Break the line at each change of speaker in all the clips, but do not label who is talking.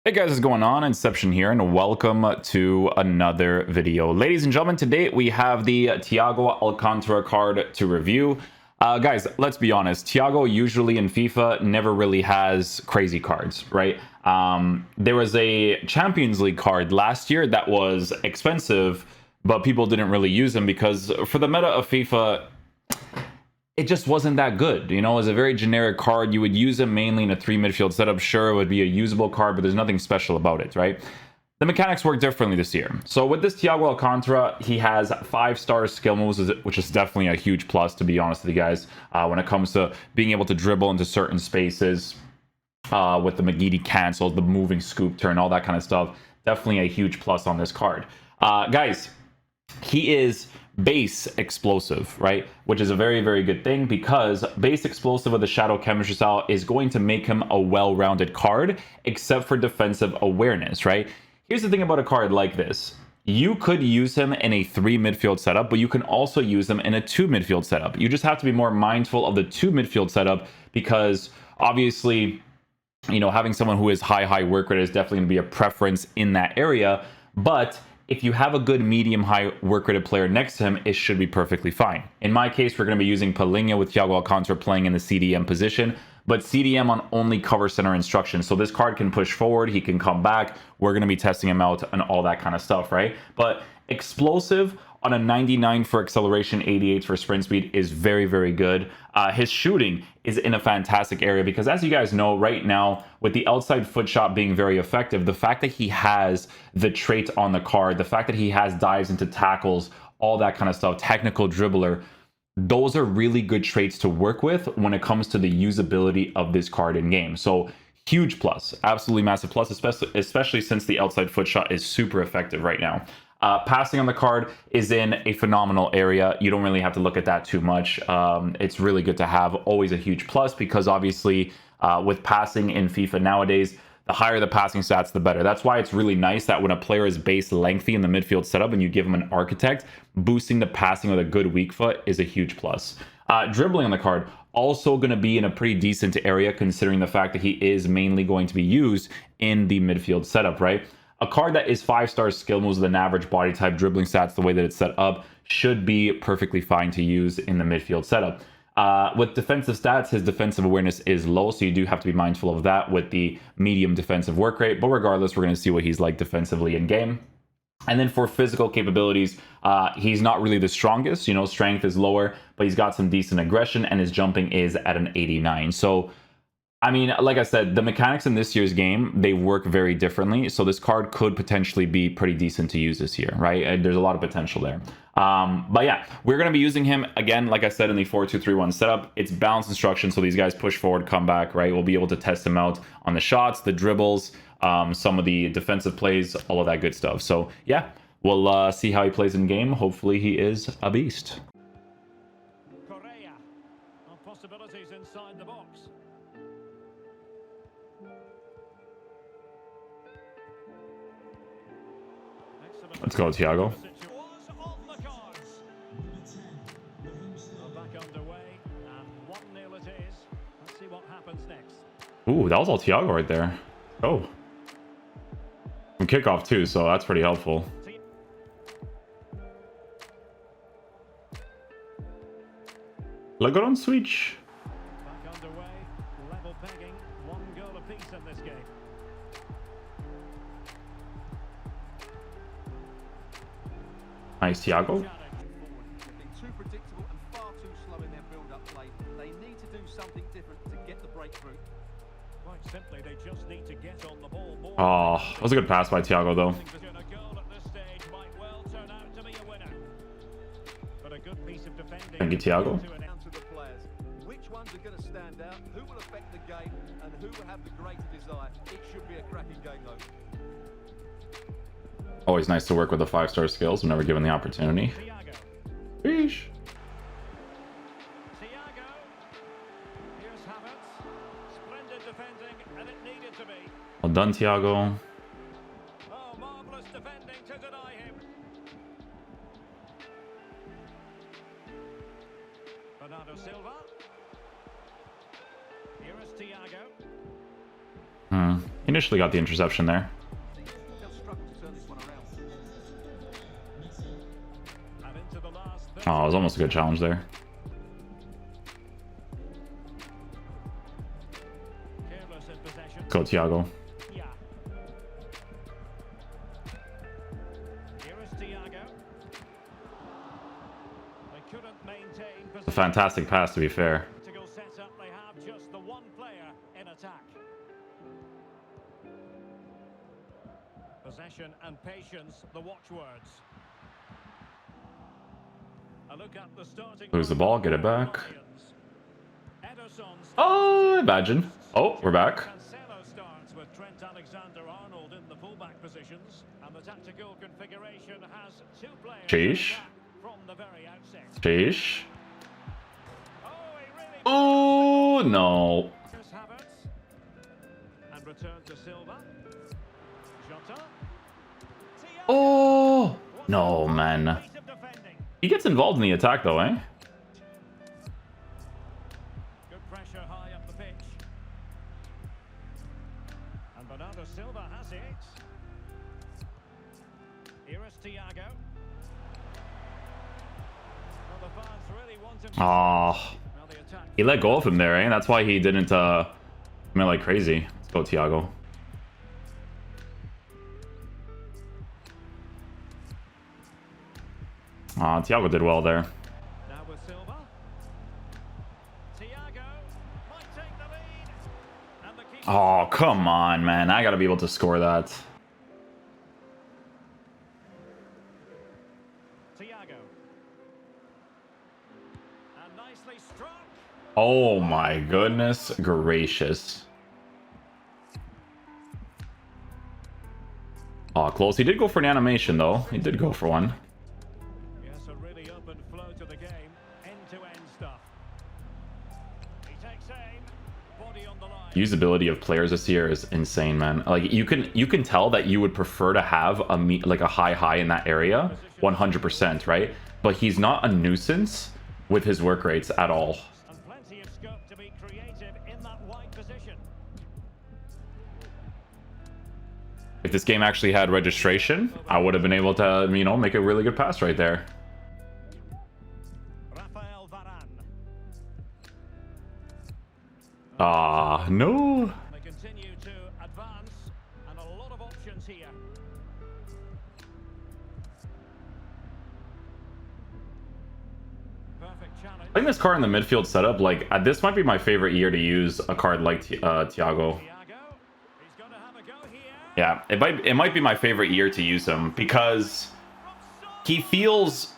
Hey guys, what's going on? Inception here, and welcome to another video. Ladies and gentlemen, today we have the Thiago Alcantara card to review. Guys, let's be honest. Thiago usually in FIFA never really has crazy cards, right? There was a Champions League card last year that was expensive, but people didn't really use him because for the meta of FIFA, it just wasn't that good. You know, it was a very generic card. You would use him mainly in a 3 midfield setup. Sure, it would be a usable card, but there's nothing special about it, right? The mechanics work differently this year. So with this Thiago Alcantara, he has 5-star skill moves, which is definitely a huge plus, to be honest with you guys, when it comes to being able to dribble into certain spaces with the McGeady cancels, the moving scoop turn, all that kind of stuff. Definitely a huge plus on this card. Guys, he is base explosive, right? Which is a very, very good thing because base explosive with the shadow chemistry style is going to make him a well-rounded card, except for defensive awareness, right? Here's the thing about a card like this. You could use him in a 3 midfield setup, but you can also use him in a 2 midfield setup. You just have to be more mindful of the 2 midfield setup because obviously, you know, having someone who is high work rate is definitely going to be a preference in that area. But if you have a good medium-high work-rated player next to him, it should be perfectly fine. In my case, we're going to be using Palinha with Thiago Alcantara playing in the CDM position, but CDM on only cover center instructions. So this card can push forward, he can come back. We're going to be testing him out and all that kind of stuff, right? But explosive on a 99 for acceleration, 88 for sprint speed is very, very good. His shooting is in a fantastic area because, as you guys know, right now, with the outside foot shot being very effective, the fact that he has the trait on the card, the fact that he has dives into tackles, all that kind of stuff, technical dribbler, those are really good traits to work with when it comes to the usability of this card in game. So huge plus, absolutely massive plus, especially since the outside foot shot is super effective right now. Passing on the card is in a phenomenal area. You don't really have to look at that too much. It's really good to have, always a huge plus, because obviously with passing in FIFA nowadays, the higher the passing stats, the better. That's why it's really nice that when a player is base lengthy in the midfield setup and you give him an architect, boosting the passing with a good weak foot is a huge plus. Dribbling on the card, also going to be in a pretty decent area considering the fact that he is mainly going to be used in the midfield setup, right? A card that is 5-star skill moves with an average body type, dribbling stats, the way that it's set up, should be perfectly fine to use in the midfield setup. With defensive stats, his defensive awareness is low, so you do have to be mindful of that with the medium defensive work rate. But regardless, we're going to see what he's like defensively in game. And then for physical capabilities, he's not really the strongest. You know, strength is lower, but he's got some decent aggression, and his jumping is at an 89. So I mean, like I said, the mechanics in this year's game, they work very differently. So this card could potentially be pretty decent to use this year, right? And there's a lot of potential there. But yeah, we're going to be using him, again, like I said, in the 4-2-3-1 setup. It's balanced instruction, so these guys push forward, come back, right? We'll be able to test him out on the shots, the dribbles, some of the defensive plays, all of that good stuff. So yeah, we'll see how he plays in game. Hopefully he is a beast.
Korea on possibilities inside the box.
Let's go, Thiago. Ooh, that was all Thiago right there. Oh. From kickoff too, so that's pretty helpful. Look on switch.
Back underway, level pegging, 1 goal apiece in this game.
Nice, Thiago.
They've been too predictable and far too slow in their build-up play. They need to do something different to get the breakthrough.
Quite simply, they just need to get on the ball more.
Oh, that was a good pass by Thiago, though.
A goal at this stage might well turn out to be a winner. But a good piece of defending.
Thank you, Thiago.
Down to the players. Which ones are going to stand out? Who will affect the game? And who will have the greater desire? It should be a cracking game, though.
Always nice to work with the 5-star skills whenever given the opportunity.
Thiago.
Sheesh.
Thiago. Here's Havertz. Splendid defending, and it needed to be.
Well done, Thiago.
Oh, marvellous defending to deny him. Bernardo Silva. Here is Thiago.
He Initially got the interception there.
They'll struggle to turn this one around.
And into the last
Oh, it was almost a good challenge there.
careless in possession.
Go Thiago.
Yeah. Here is Thiago. They couldn't maintain
A
possession.
fantastic pass, to be fair.
Tactical setup, they have just the one player in attack. Possession and patience, the watchwords. A look at the starting
Lose the
lineup
ball, get it
for the
back.
Lions. Ederson's
Oh, imagine. Oh, we're back.
Cancelo starts with Trent Alexander-Arnold in the fullback positions, and the tactical configuration has two players
Sheesh.
in attack from the very outset.
Sheesh.
Oh, he really
Oh, no.
Marcus Havertz. And return to Silva. Jota. Thiago.
Oh, no, man.
Piece of defending.
He gets involved in the attack, though, eh?
Good pressure high up the pitch. And Bernardo Silva has it. Here is Thiago. Well, the fans really want him to
Oh,
Now the attack.
he let go of him there, eh? That's why he didn't, come in like crazy. Let's go, Thiago. Thiago did well there.
Now with Silva. Thiago might take the lead. And the keeper.
Oh, come on, man. I gotta be able to score that.
Thiago. And nicely struck.
Oh, my goodness gracious. Oh, close. He did go for an animation, though. He did go for one.
Yes, a really open flow to the game. End-to-end stuff. He takes aim. Body on the line.
Usability of players this year is insane, man. Like you can tell that you would prefer to have like a high in that area, 100%, right? But he's not a nuisance with his work rates at all.
And plenty of scope to be creative in that wide position.
If this game actually had registration, I would have been able to, you know, make a really good pass right there.
Rafael Varane.
Ah, no.
They continue to advance, and a lot of options here. Perfect challenge.
I think this card in the midfield setup, like this might be my favorite year to use a card like Thiago.
Thiago, he's going to have a go here.
Yeah, it might be my favorite year to use him because he feels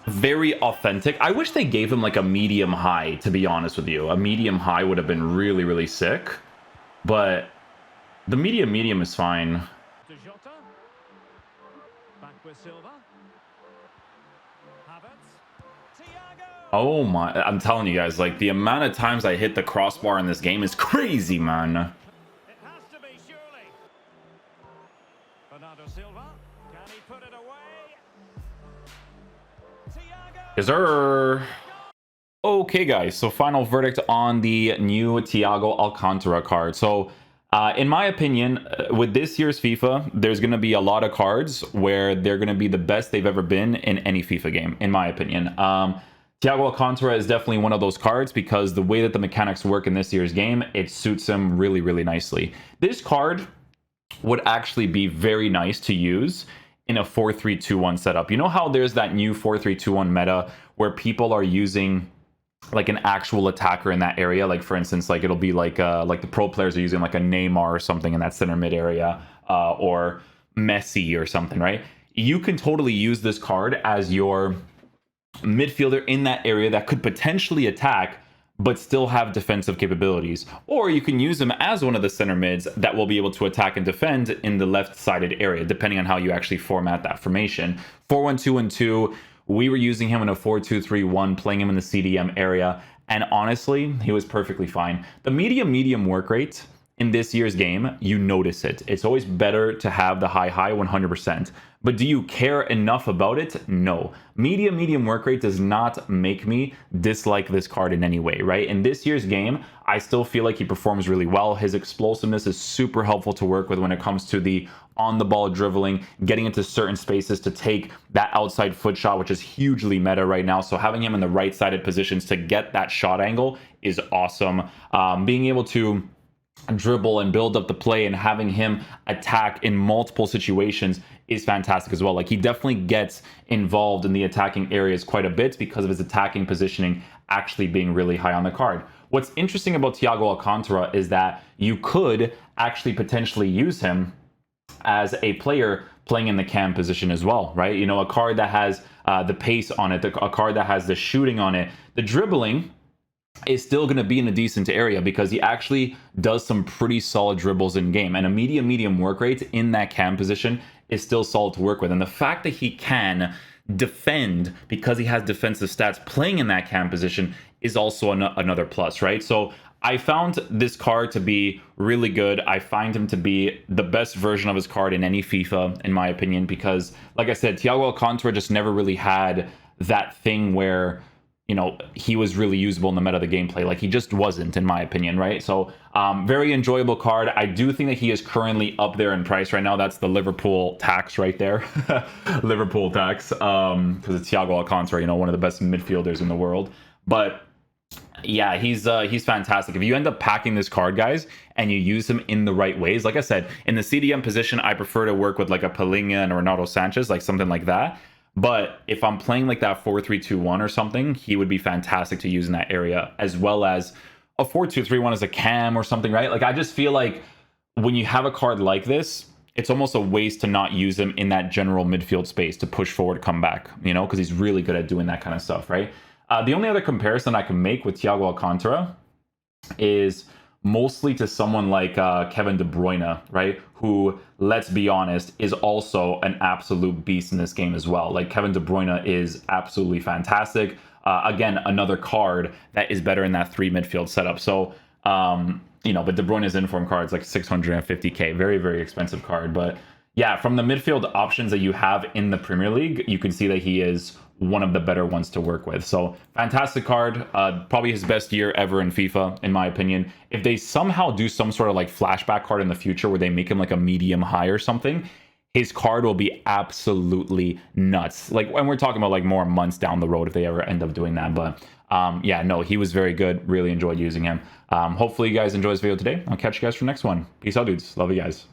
very authentic. I wish they gave him like a medium high, to be honest with you. A medium high would have been really, really sick. But the medium is fine.
To Jota. Back with Silva. Havertz. Thiago.
Oh my, I'm telling you guys, like the amount of times I hit the crossbar in this game is crazy, man.
It has to be, surely. Bernardo Silva. Can he put it away? Thiago.
Is there... Okay, guys, so final verdict on the new Thiago Alcantara card. So, in my opinion, with this year's FIFA, there's going to be a lot of cards where they're going to be the best they've ever been in any FIFA game, in my opinion. Thiago Alcantara is definitely one of those cards because the way that the mechanics work in this year's game, it suits him really, really nicely. This card would actually be very nice to use in a 4-3-2-1 setup. You know how there's that new 4-3-2-1 meta where people are using like an actual attacker in that area? Like for instance, like it'll be like the pro players are using like a Neymar or something in that center mid area, or Messi or something, right? You can totally use this card as your midfielder in that area that could potentially attack but still have defensive capabilities. Or you can use him as one of the center mids that will be able to attack and defend in the left-sided area, depending on how you actually format that formation. 4-1-2-1-2, we were using him in a 4-2-3-1, playing him in the CDM area, and honestly, he was perfectly fine. The medium work rate in this year's game, you notice it. It's always better to have the high 100%. But do you care enough about it? No. Medium work rate does not make me dislike this card in any way, right? In this year's game, I still feel like he performs really well. His explosiveness is super helpful to work with when it comes to the on-the-ball dribbling, getting into certain spaces to take that outside foot shot, which is hugely meta right now. So having him in the right-sided positions to get that shot angle is awesome. Being able to dribble and build up the play and having him attack in multiple situations is fantastic as well. Like, he definitely gets involved in the attacking areas quite a bit because of his attacking positioning actually being really high on the card. What's interesting about Thiago Alcantara is that you could actually potentially use him as a player playing in the cam position as well, right? You know, a card that has the pace on it, a card that has the shooting on it, the dribbling is still going to be in a decent area because he actually does some pretty solid dribbles in game, and a medium work rate in that cam position is still solid to work with. And the fact that he can defend because he has defensive stats playing in that cam position is also another plus, right? So I found this card to be really good. I find him to be the best version of his card in any FIFA, in my opinion, because, like I said, Thiago Alcantara just never really had that thing where, you know, he was really usable in the meta of the gameplay. Like, he just wasn't, in my opinion, right? So very enjoyable card. I do think that he is currently up there in price right now. That's the Liverpool tax right there. Liverpool tax, because it's Thiago Alcantara, you know, one of the best midfielders in the world. But yeah, he's fantastic. If you end up packing this card, guys, and you use him in the right ways, like I said, in the CDM position, I prefer to work with like a Palinha and a Renato Sanchez, like something like that. But if I'm playing like that 4-3-2-1 or something, he would be fantastic to use in that area, as well as a 4-2-3-1 as a cam or something, right? Like, I just feel like when you have a card like this, it's almost a waste to not use him in that general midfield space to push forward, come back, you know, because he's really good at doing that kind of stuff, right? The only other comparison I can make with Thiago Alcantara is mostly to someone like Kevin De Bruyne, right? Who, let's be honest, is also an absolute beast in this game as well. Like, Kevin De Bruyne is absolutely fantastic. Again, another card that is better in that 3 midfield setup. So, you know, but De Bruyne's inform card is like 650k, very expensive card. But yeah, from the midfield options that you have in the Premier League, you can see that he is one of the better ones to work with. So fantastic card, probably his best year ever in FIFA, in my opinion. If they somehow do some sort of like flashback card in the future where they make him like a medium high or something, his card will be absolutely nuts. Like, when we're talking about like more months down the road if they ever end up doing that. But yeah, no, he was very good. Really enjoyed using him. Hopefully you guys enjoyed this video today. I'll catch you guys for the next one. Peace out, dudes. Love you guys.